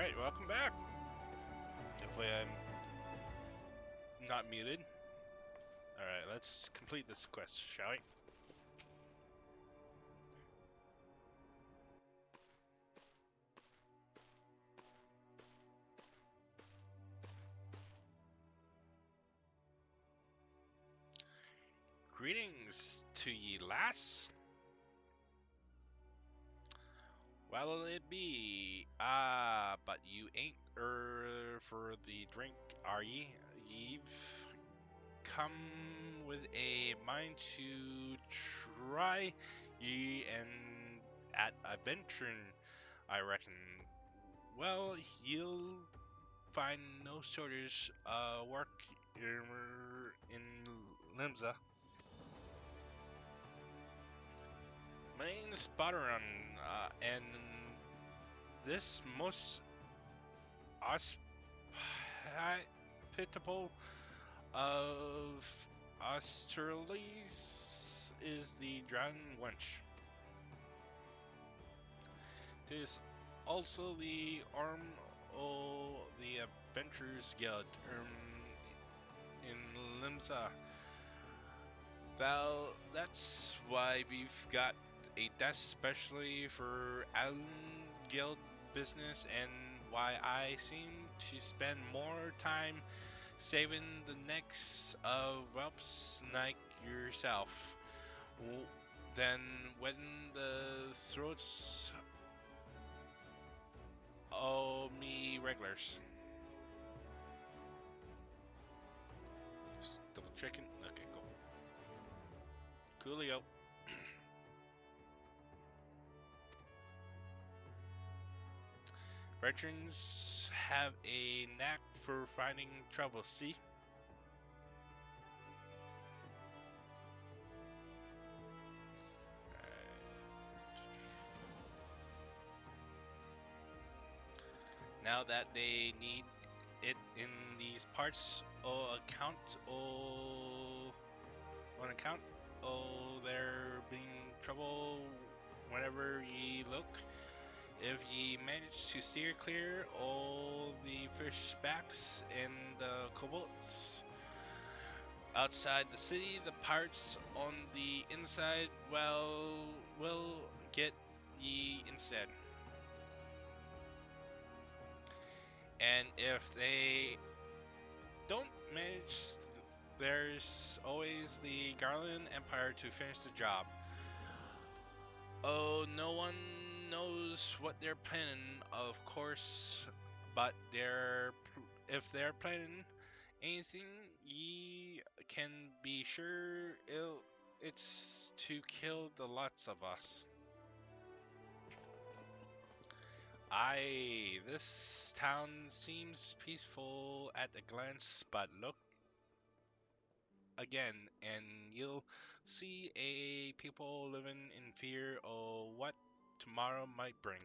Alright, welcome back. Hopefully I'm not muted. Alright, let's complete this quest, shall we? Greetings to ye, lass. What'll it be? But you ain't for the drink, are ye? Ye've come with a mind to try ye and at adventuring, I reckon. Well, you'll find no shortage work in Limsa. My name is Spotteron, and this most hospitable of Australies is the Drowned Wench. Tis also the arm of the Adventurers Guild in Limsa. Well, that's why we've got a desk specially for Allen Guild business, and why I seem to spend more time saving the necks of whelps like yourself than wetting the throats of me regulars. Just double checking. Okay, cool. Coolio. Veterans have a knack for finding trouble, see? Now that they need it in these parts on account there being trouble whenever ye look. If ye manage to steer clear all the fishbacks and the kobolds outside the city, the parts on the inside, well, will get ye instead. And if they don't manage, there's always the Garland Empire to finish the job. Oh, no one knows what they're planning, of course, but if they're planning anything, ye can be sure it's to kill the lots of us. Aye, this town seems peaceful at a glance, but look again, and you'll see a people living in fear of what tomorrow might bring.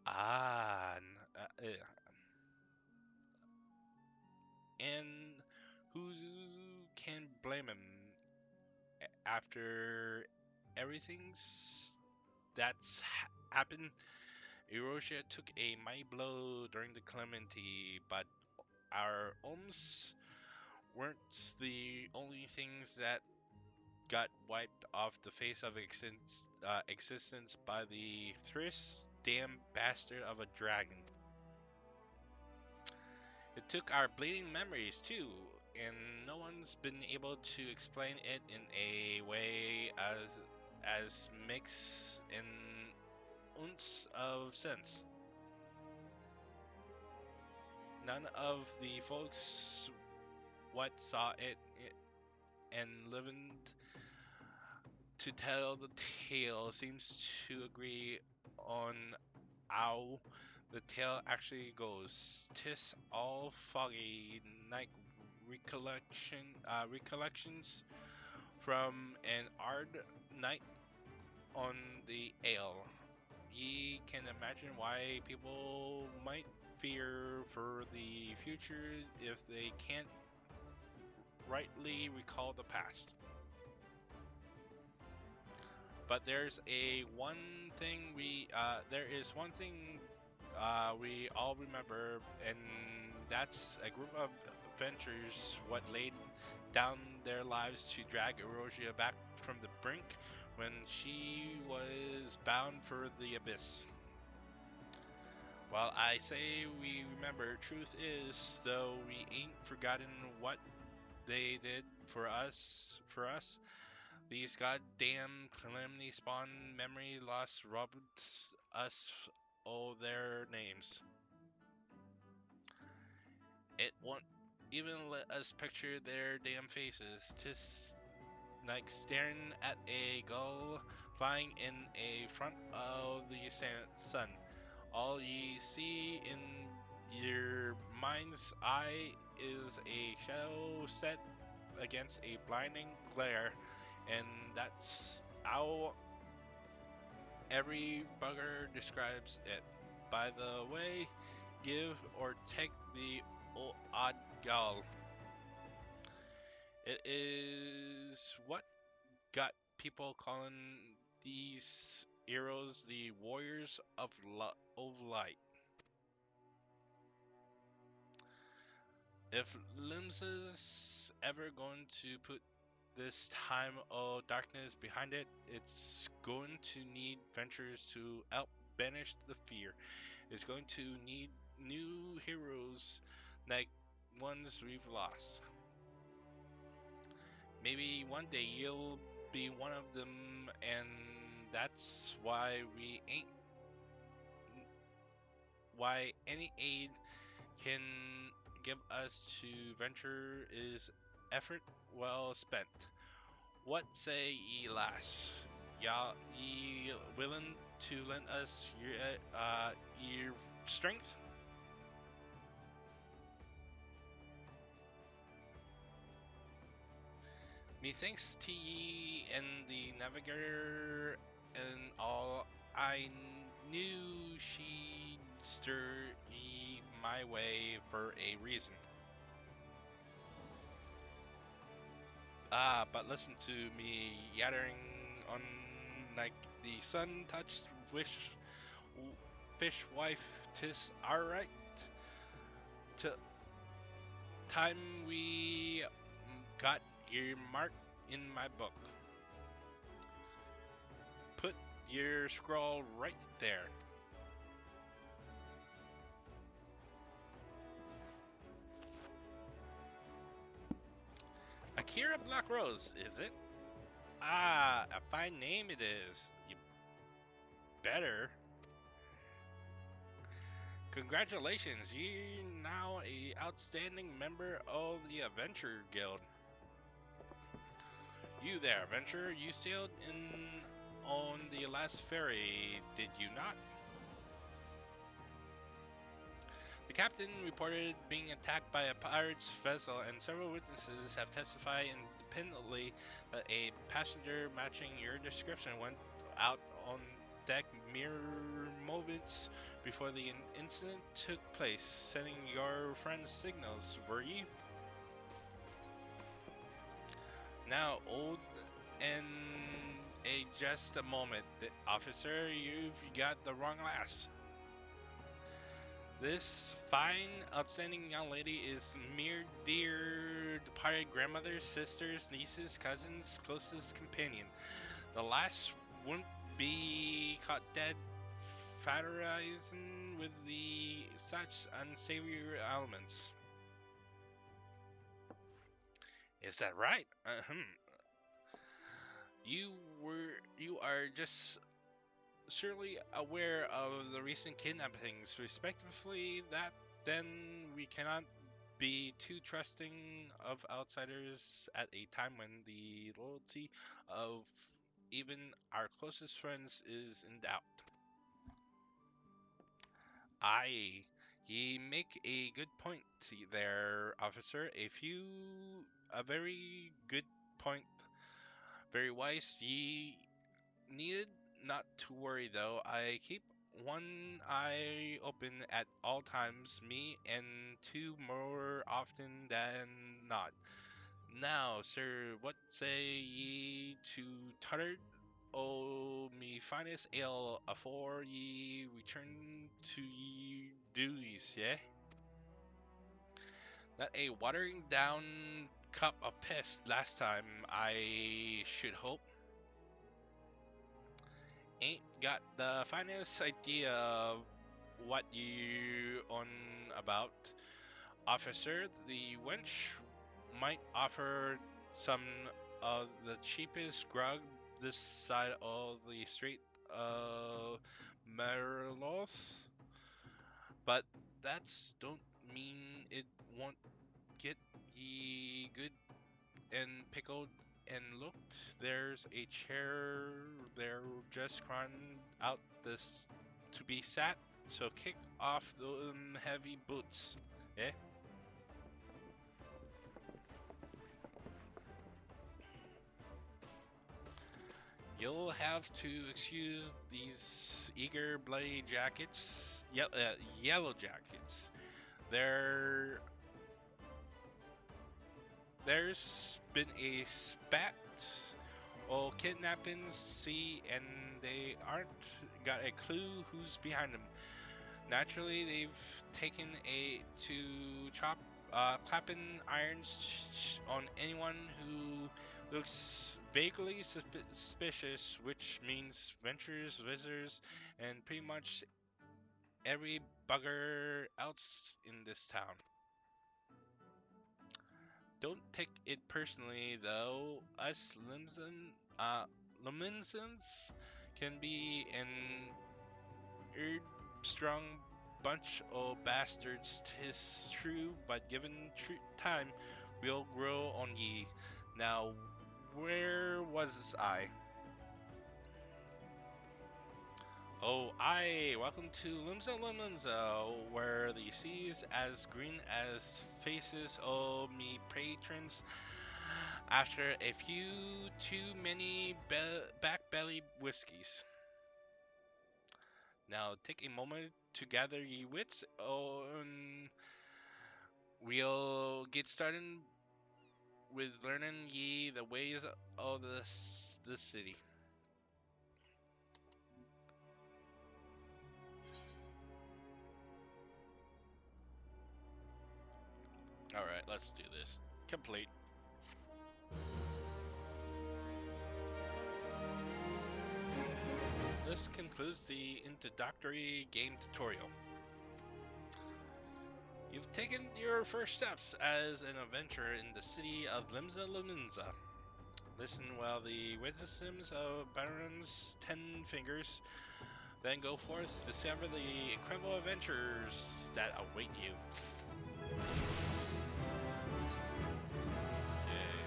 Ah, and who can blame him after everything's that's happened? Erosia took a mighty blow during the Clemency, but our ohms weren't the only things that got wiped off the face of existence by the Thriss damn bastard of a dragon. It took our bleeding memories too, and no one's been able to explain it in a way as makes an ounce of sense. None of the folks what saw it and lived to tell the tale seems to agree on how the tale actually goes. 'Tis all foggy night recollections from an hard night on the ale. Ye can imagine why people might fear for the future if they can't rightly recall the past. But there is one thing we all remember, and that's a group of adventurers what laid down their lives to drag Erosia back from the brink when she was bound for the abyss. While I say we remember, truth is, though we ain't forgotten what they did for us, these goddamn calamity spawn memory loss robbed us all their names. It won't even let us picture their damn faces, just like staring at a gull flying in a front of the sun. All ye see in your mind's eye is a shadow set against a blinding glare, and that's how every bugger describes it. By the way, give or take the odd gal. It is what got people calling these heroes the warriors of light. If Limbs is ever going to put this time of darkness behind it, it's going to need ventures to help banish the fear. It's going to need new heroes like ones we've lost. Maybe one day you'll be one of them, and that's why any aid can give us to venture is effort well spent. What say ye, lass? Ye willing to lend us your strength? Methinks to ye and the navigator and all, I knew she'd stir ye my way for a reason. But listen to me yattering on like the sun-touched fish wife. 'Tis alright. To time we got your mark in my book. Put your scroll right there. Akira Blackrose, is it? Ah, a fine name it is. You better. Congratulations, you're now a outstanding member of the Adventure Guild. You there, adventurer, you sailed in on the last ferry, did you not? The captain reported being attacked by a pirate's vessel, and several witnesses have testified independently that a passenger matching your description went out on deck mere moments before the incident took place, sending your friends signals, were you? Now, old and just a moment, officer, you've got the wrong lass. This fine, outstanding young lady is mere dear departed grandmother's sister's niece's cousin's closest companion. The last wouldn't be caught dead fraternising with the such unsavory elements. Is that right? You are just surely aware of the recent kidnappings. Respectively, that then we cannot be too trusting of outsiders at a time when the loyalty of even our closest friends is in doubt. Aye, ye make a good point there, officer. A very good point. Very wise. Ye needed not to worry though. I keep one eye open at all times, me and two more often than not. Now, sir, what say ye to Tutter? o me finest ale afore ye return to ye duties, yeah? Not a watering down cup of piss last time, I should hope. Ain't got the finest idea of what you on about, officer. The wench might offer some of the cheapest grog this side of the Strait of Merloth, but that's don't mean it won't get ye good and pickled and looked. There's a chair there just crying out this to be sat, so kick off them heavy boots, eh? You'll have to excuse these eager bloody jackets, yellow jackets. There, there's been a spat or kidnappings, see, and they aren't got a clue who's behind them. Naturally, they've taken to chop clapping irons on anyone who looks vaguely suspicious, which means ventures, visitors, and pretty much every bugger else in this town. Don't take it personally, though. Us Limsons can be an strong bunch o' bastards, 'tis true, but given time, we'll grow on ye. Now, where was I? Oh, aye, welcome to Limsa, where the sea's as green as faces o' me patrons after a few too many back belly whiskies. Now, take a moment to gather ye wits, and we'll get started with learning ye the ways of the city. Alright, let's do this. Complete. This concludes the introductory game tutorial. You've taken your first steps as an adventurer in the city of Limsa. Listen while the witnesses of Baron's 10 fingers, then go forth to discover the incredible adventures that await you. Okay,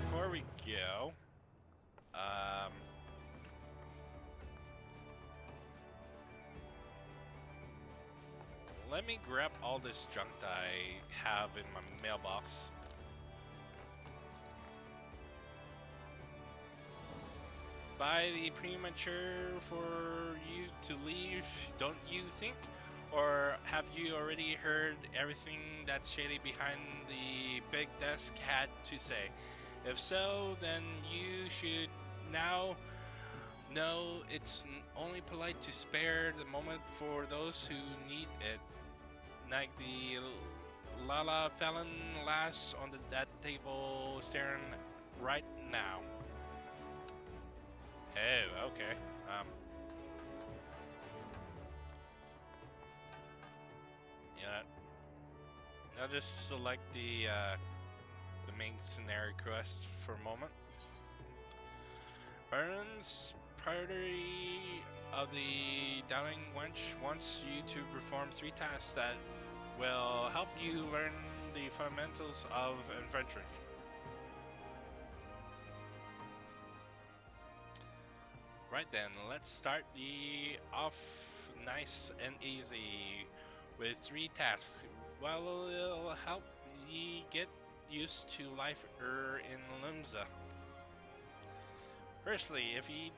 before we go, let me grab all this junk that I have in my mailbox. By the premature for you to leave, don't you think? Or have you already heard everything that Shady behind the big desk had to say? If so, then you should now know it's only polite to spare the moment for those who need it. Like the Lala Felon lass on that table staring right now. Oh, okay. Yeah. I'll just select the main scenario quest for a moment. Baron's priority of the Downing Wench wants you to perform 3 tasks that will help you learn the fundamentals of adventuring. Right then, let's start the off nice and easy with 3 tasks. Well, it'll help ye get used to life in Limsa. Firstly, if ye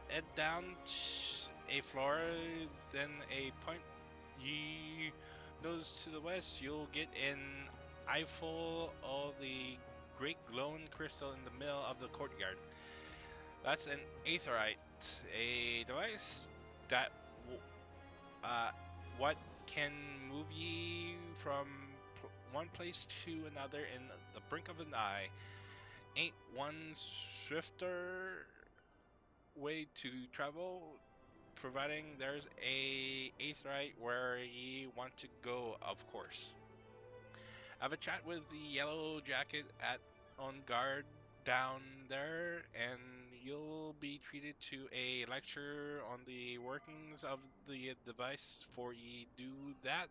head down a floor, then a point ye nose to the west, you'll get an eyeful of the great glowing crystal in the middle of the courtyard. That's an aetherite, a device that uh, what can move ye from one place to another in the brink of an eye. Ain't one swifter way to travel, providing there's a aetherite where ye want to go, of course. Have a chat with the yellow jacket at on guard down there, and you'll be treated to a lecture on the workings of the device for ye do that.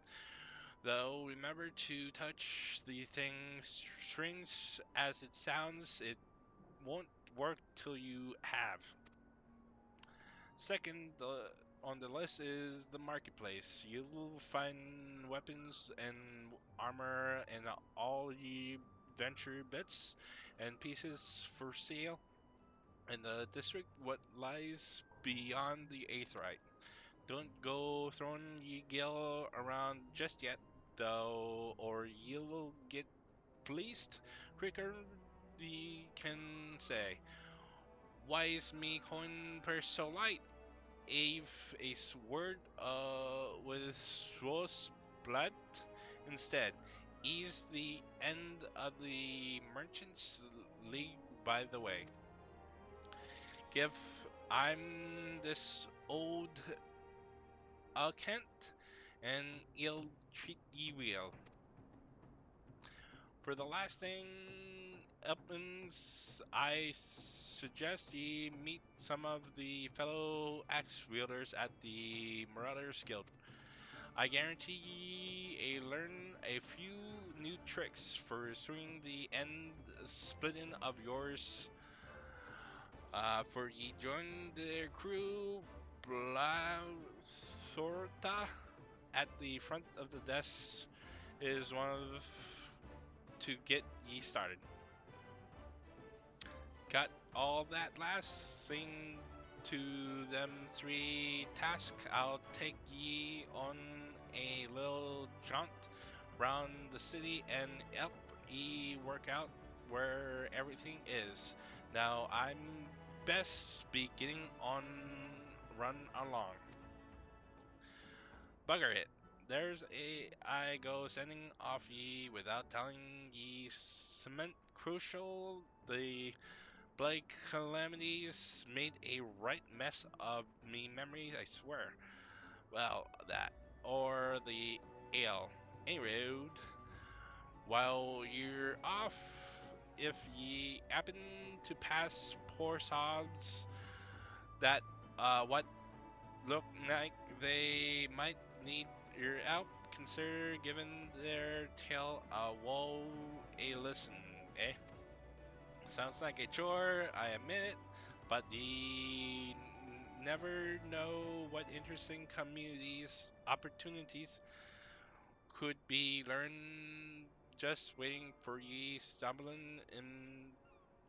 Though remember to touch the thing strings as it sounds, it won't work till you have. Second on the list is the marketplace. You'll find weapons and armor and all the venture bits and pieces for sale in the district what lies beyond the Aetheryte. Don't go throwing ye gill around just yet, though, or you'll get fleeced quicker thee can say. Why is me coin purse so light? Ave a sword with Swiss blood instead. Ease the end of the merchant's league by the way. Give I'm this old Kent, and he'll treat ye well. For the last thing uppins, I suggest ye meet some of the fellow axe wielders at the Marauders Guild. I guarantee ye learn a few new tricks for swinging the end splitting of yours. For ye join their crew, Blauthorta at the front of the desk is one of to get ye started. Got all that last? Sing to them three tasks. I'll take ye on a little jaunt round the city and help ye work out where everything is. Now I'm best be getting on run along. Bugger it. There's a I go sending off ye without telling ye cement crucial the Blake calamities made a right mess of me memories, I swear. Well, that or the ale. Any road. While you're off, if ye happen to pass poor sobs that what look like they might need your help, consider giving their tale a woe a listen, eh? Sounds like a chore, I admit it, but ye never know what interesting communities, opportunities could be learned just waiting for ye stumbling in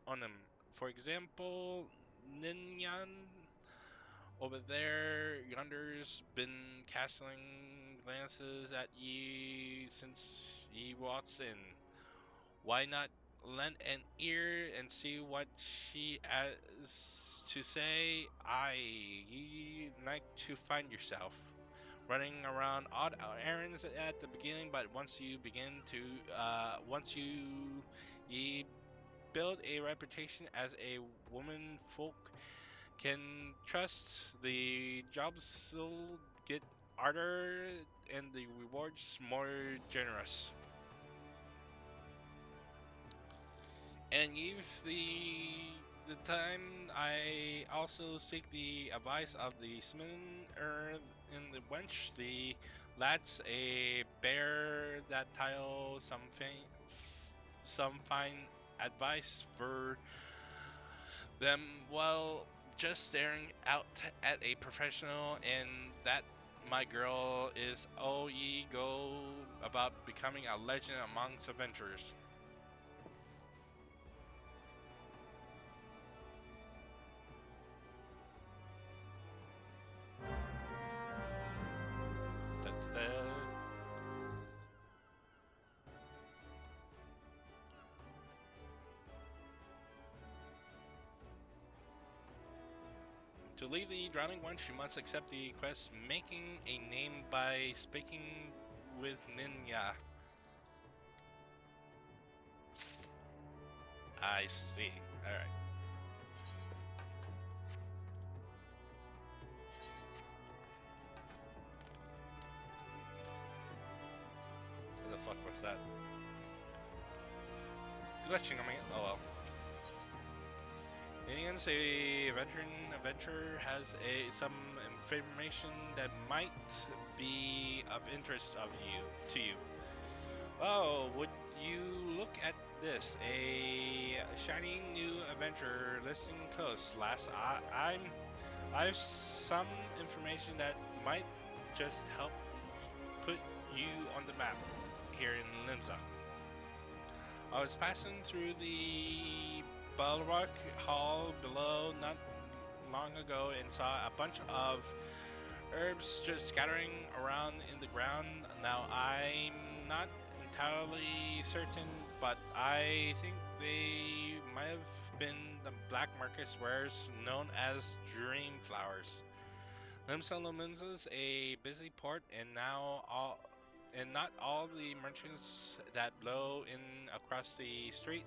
on them. For example, Ninyan over there yonder's been casting glances at ye since ye walks in. Why not lend an ear and see what she has to say? Ye like to find yourself running around odd errands at the beginning, but once ye build a reputation as a woman folk can trust, the jobs will get harder and the rewards more generous. And if the time I also seek the advice of the smitten in the wench, the lads a bear that tile some fine advice for them while just staring out at a professional, and that my girl is oh ye go about becoming a legend amongst adventurers. Da, da, da. To leave the Drowning One, she must accept the quest, making a name by speaking with Ninya. I see. Alright. What the fuck was that? Glitching on me. Oh well. Indians, a veteran adventurer, has some information that might be of interest to you. Oh, would you look at this? A shiny new adventure listing close. I've some information that might just help put you on the map here in Limsa. I was passing through the Balrock Hall below not long ago and saw a bunch of herbs just scattering around in the ground. Now, I'm not entirely certain, but I think they might have been the black market wares known as dream flowers. Limsa Lumensa's a busy port, and not all the merchants that blow in across the street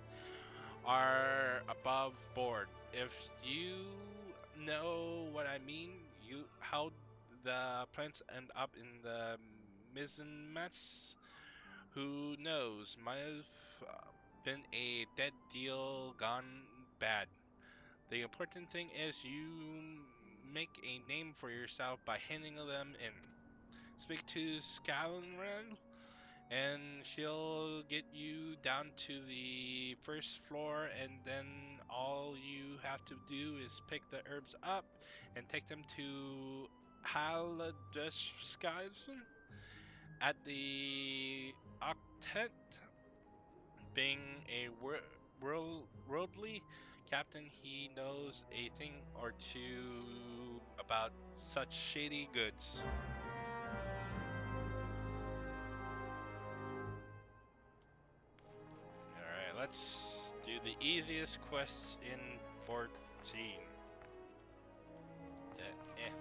are above board. If you know what I mean, you how the plants end up in the mizzenmats, who knows? Might have been a dead deal gone bad. The important thing is you make a name for yourself by handing them in. Speak to Scalenrand and she'll get you down to the first floor, and then all you have to do is pick the herbs up and take them to Haladeshskaisen at the Octet. Being a worldly captain, he knows a thing or two about such shady goods. Alright, let's do the easiest quest in 14. Eh, eh, eh.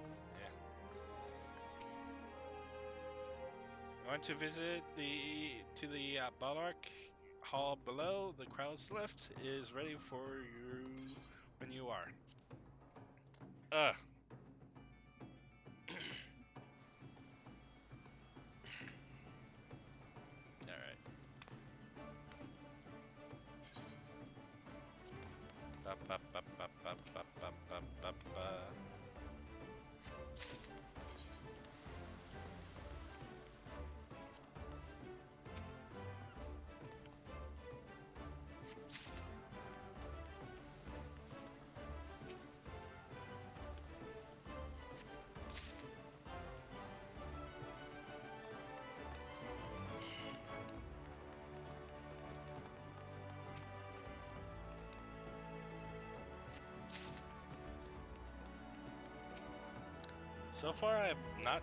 I want to visit the Ballark Hall below. The crowd's lift is ready for you when you are. Ugh. Alright. Ba, ba, ba, ba, ba, ba, ba, ba, ba, ba. So far, I've not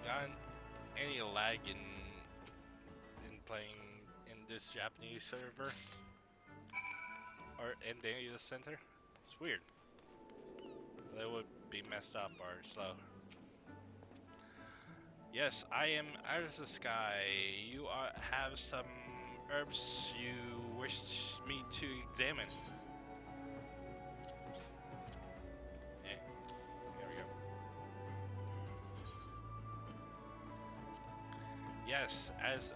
gotten any lag in playing in this Japanese server or in the data center. It's weird. That would be messed up or slow. Yes, I am out of the sky. Have some herbs you wish me to examine. Eh, there we go. Yes, as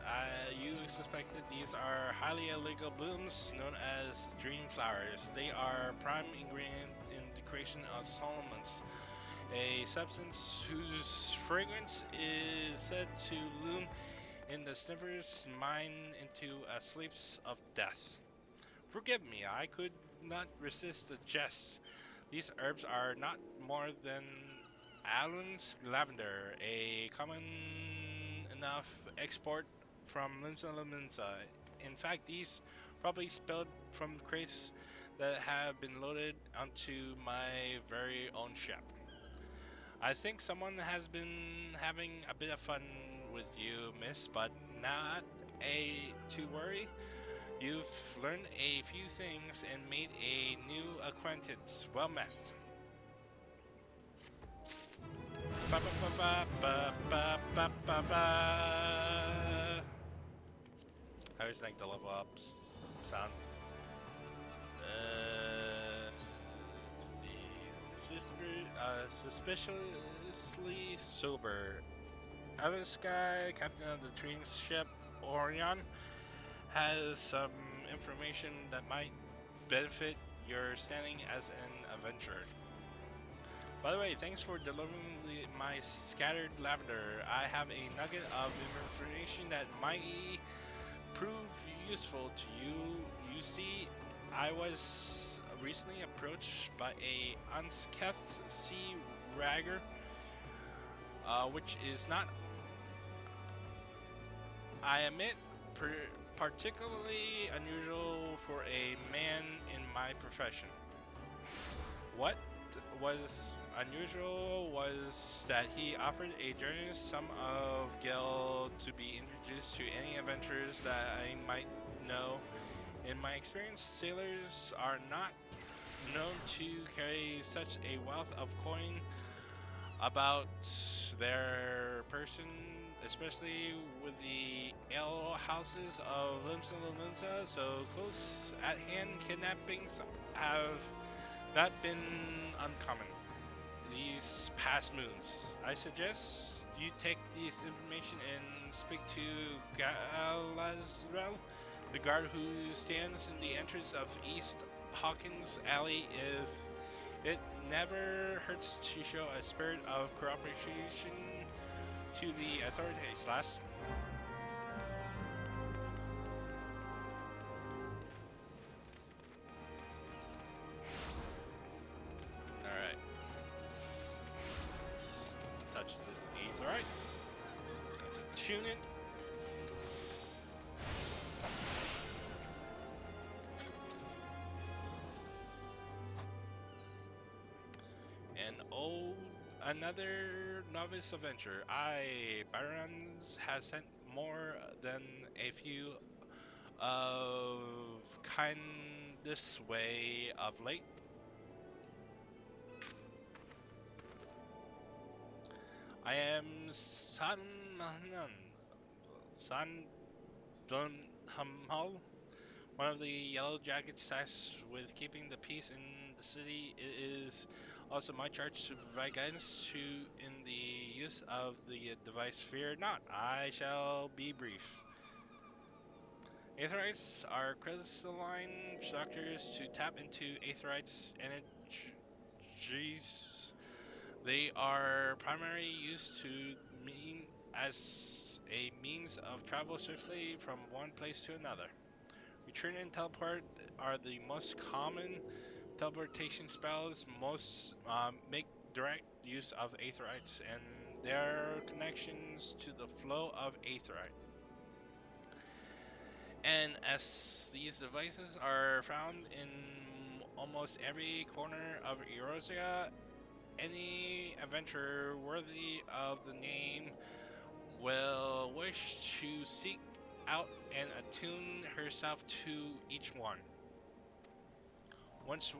you suspected, these are highly illegal blooms known as dream flowers. They are prime ingredient in the creation of Solomon's, a substance whose fragrance is said to loom in the sniffer's mind into a sleep of death. Forgive me, I could not resist the jest. These herbs are not more than Allen's lavender, a common enough export from Limsa. In fact, these probably spilled from crates that have been loaded onto my very own ship. I think someone has been having a bit of fun with you, miss, but not to worry. You've learned a few things and made a new acquaintance. Well met. Ba ba ba ba ba ba ba ba ba. I always like the level ups sound. Let's see. Suspiciously sober. Sky, captain of the trading ship Orion, has some information that might benefit your standing as an adventurer. By the way, thanks for delivering my scattered lavender. I have a nugget of information that might prove useful to you. You see, I was recently approached by a unskept sea ragger, which is not, I admit, particularly unusual for a man in my profession. What was unusual was that he offered a generous sum of gil to be introduced to any adventurers that I might know. In my experience, sailors are not known to carry such a wealth of coin about their person, especially with the ale houses of Limsa Limsa so close at hand. Kidnappings have not been uncommon these past moons. I suggest you take this information and speak to Galazrel, the guard who stands in the entrance of East Hawkins Alley. If it never hurts to show a spirit of cooperation to the authorities. Last. Alright. Touch this aetheryte. Let's attune it. And oh, another novice adventure. Barons has sent more than a few of kind this way of late. I am San Dunhamhal, one of the Yellow Jackets tasked with keeping the peace in the city. It is also my charge to provide guidance to in the use of the device. Fear not, I shall be brief. Aetherites are crystalline structures. To tap into Aetherites' energies, they are primarily used to mean as a means of travel swiftly from one place to another. Return and teleport are the most common teleportation spells. Most make direct use of Aetherites and their connections to the flow of Aetherite. And as these devices are found in almost every corner of Eurasia, any adventurer worthy of the name will wish to seek out and attune herself to each one. Once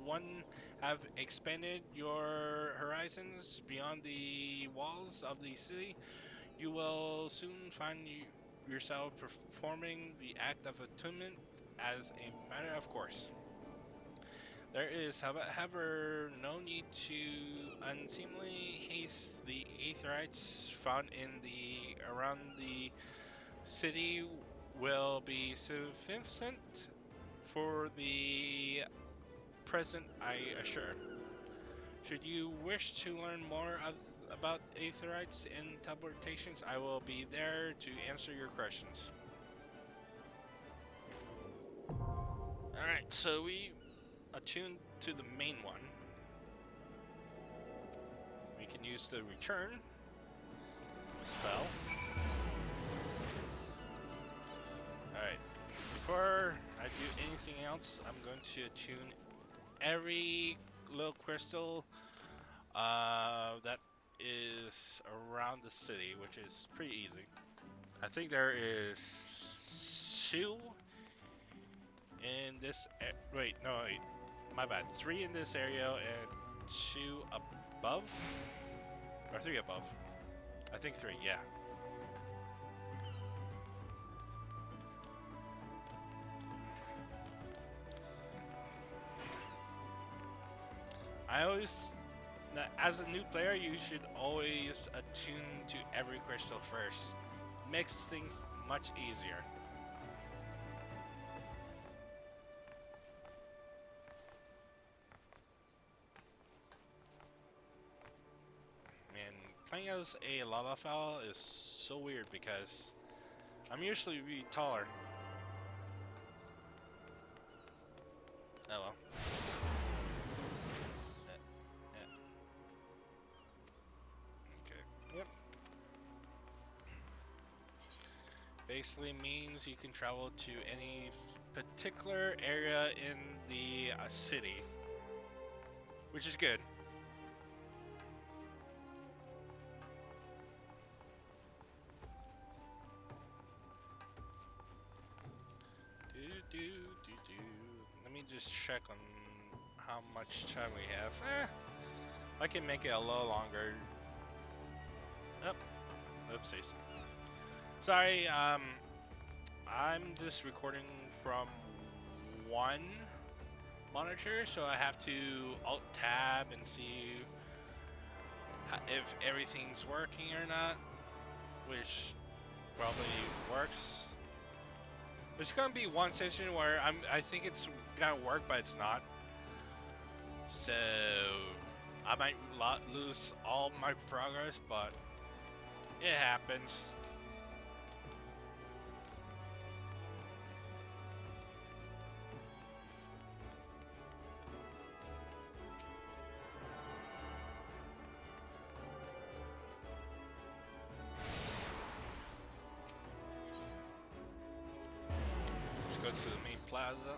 one have expanded your horizons beyond the walls of the city, you will soon find yourself performing the act of attunement as a matter of course. There is, however, no need to unseemly haste. The Aetherites found in the around the city will be sufficient for the present, I assure. Should you wish to learn more about Aetherites and teleportations, I will be there to answer your questions. Alright, so we attune to the main one. We can use the return spell. Alright, before I do anything else, I'm going to attune every little crystal that is around the city, which is pretty easy. I think there is 2 in this. Wait, no, wait, my bad. 3 in this area and 2 above, or 3 above. I think 3, yeah. As a new player, you should always attune to every crystal first. Makes things much easier. And playing as a Lalafell is so weird because I'm usually really taller. Oh well. Okay. Yep. Basically means you can travel to any particular area in the city, which is good. Let me just check on how much time we have. I can make it a little longer. Oh, oopsies. Sorry, I'm just recording from one monitor, so I have to Alt-Tab and see if everything's working or not, which probably works. There's gonna be one session where I think it's gonna work, but it's not. So I might lose all my progress, but it happens. Let's go to the main plaza.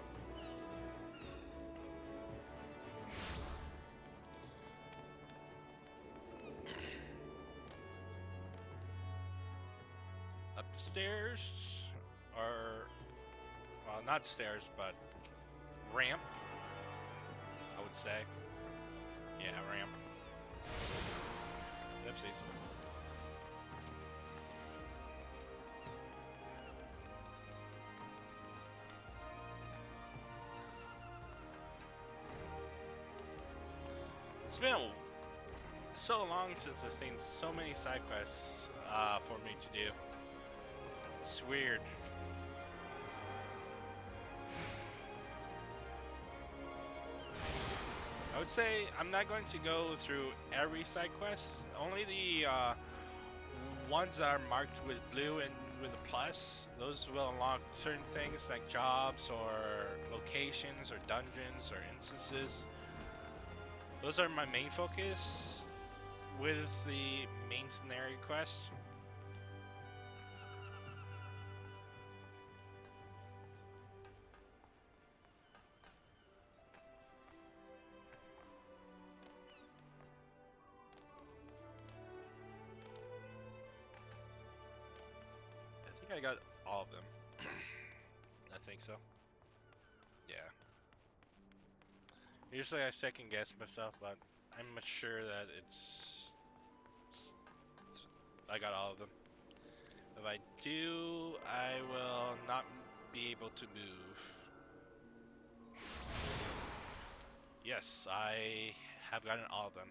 Up the stairs, or, well, not stairs, but ramp, I would say. Yeah, ramp. Oopsies. It's been so long since I've seen so many side quests for me to do. It's weird. I would say I'm not going to go through every side quest. Only the ones that are marked with blue and with a plus. Those will unlock certain things like jobs or locations or dungeons or instances. Those are my main focus with the main scenario quest. I think I got all of them. I think so. Yeah. Usually I second guess myself, but I'm much sure that I got all of them. If I do, I will not be able to move. Yes, I have gotten all of them.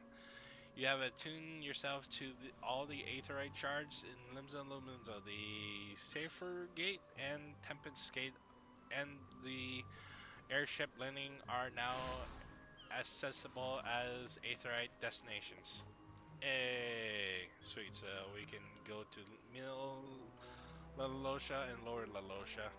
You have attuned yourself to all the Aetherite shards in Limsa Lumenza, the Safer Gate and Tempest Gate, and the airship landing are now accessible as Aetherite destinations. Hey, sweet. So we can go to Middle La Losha and Lower La Losha.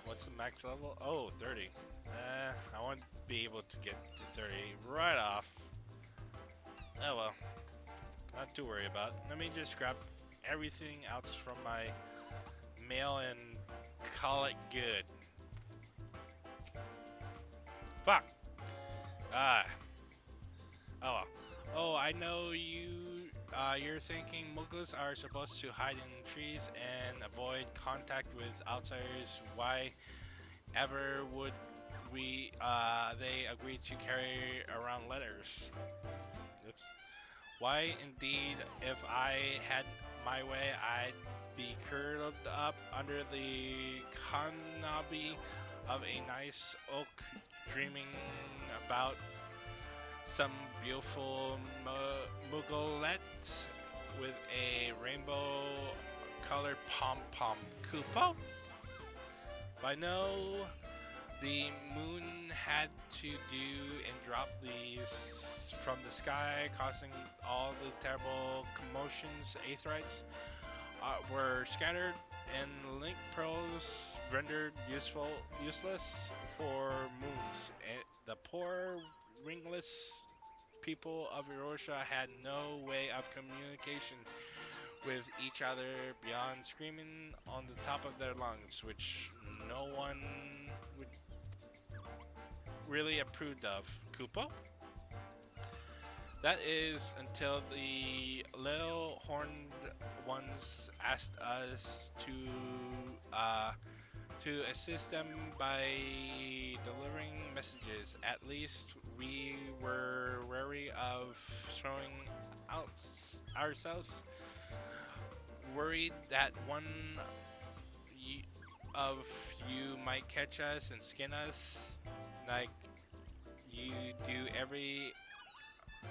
What's the max level? Oh, 30. I won't be able to get to 30 right off. Oh well. Not to worry about. Let me just grab everything else from my mail and call it good. Fuck! Ah. Oh well. Oh, I know you you're thinking muggles are supposed to hide in trees and avoid contact with outsiders. Why ever would they agree to carry around letters? Oops. Why indeed, if I had my way, I'd be curled up under the canopy of a nice oak, dreaming about some beautiful mugglette with a rainbow colored pom-pom Koopa. By now, the moon had to do and drop these from the sky, causing all the terrible commotions. Aetherites were scattered, and link pearls rendered useless for moons. The poor, ringless people of Erosia had no way of communication with each other beyond screaming on the top of their lungs, which no one would really approved of. Koopa? That is until the little horned ones asked us to assist them by delivering messages. At least we were wary of throwing out ourselves, worried that one of you might catch us and skin us like you do every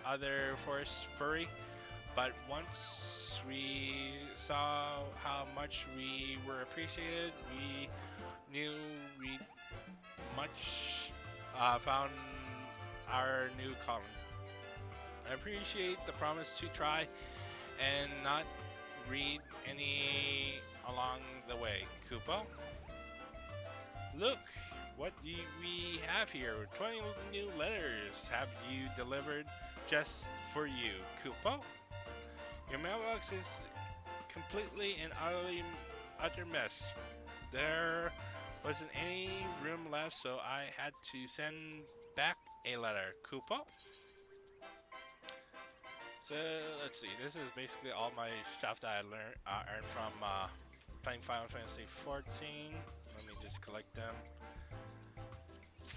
other forest furry. But once we saw how much we were appreciated, we knew we much found our new calling. I appreciate the promise to try and not read any along the way. Koopa? Look what we have here. 20 new letters have you delivered just for you, Koopa. Your mailbox is completely and utter mess. There wasn't any room left, so I had to send back a letter, Koopa. So let's see. This is basically all my stuff that I earned from playing Final Fantasy XIV. Let me just collect them.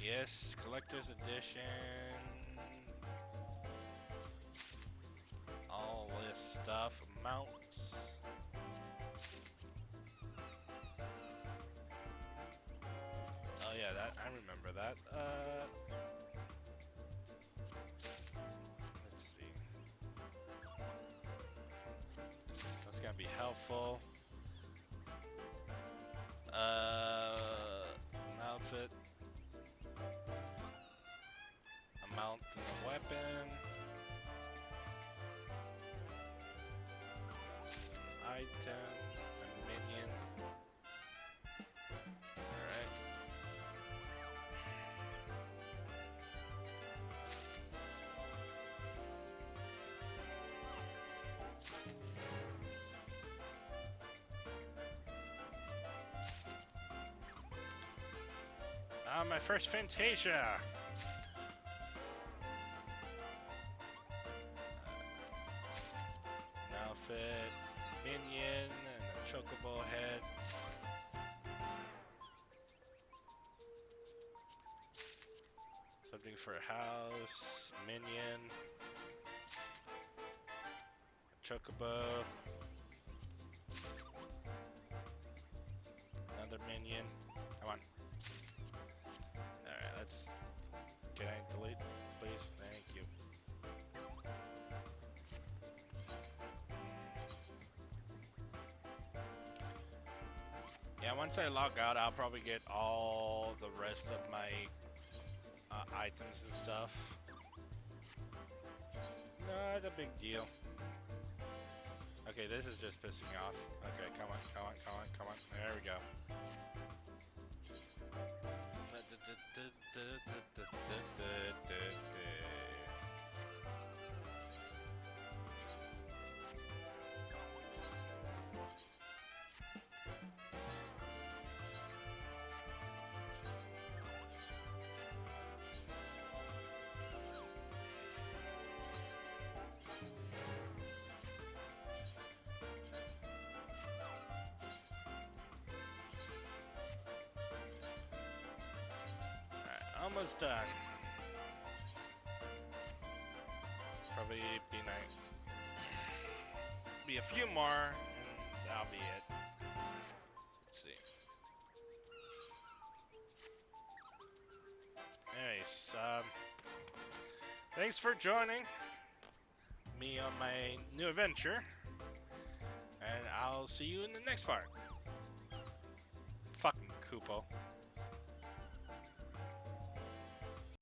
Yes, collector's edition. All this stuff, mounts. Oh yeah, that I remember that. Let's see. That's gonna be helpful. An outfit. A mount and a weapon. Item, a minion. Alright. My first Fantasia! An outfit, minion, and a chocobo head. Something for a house, minion, a chocobo, another minion. Come on. Alright, let's... Can I delete, please? Thank you. Yeah, once I log out, I'll probably get all the rest of my items and stuff. Not a big deal. Okay, this is just pissing me off. Okay, come on, come on, come on, come on. There we go. almost done. Probably be a few more, and that'll be it. Let's see. Anyways, thanks for joining me on my new adventure, and I'll see you in the next part. Fucking Kupo.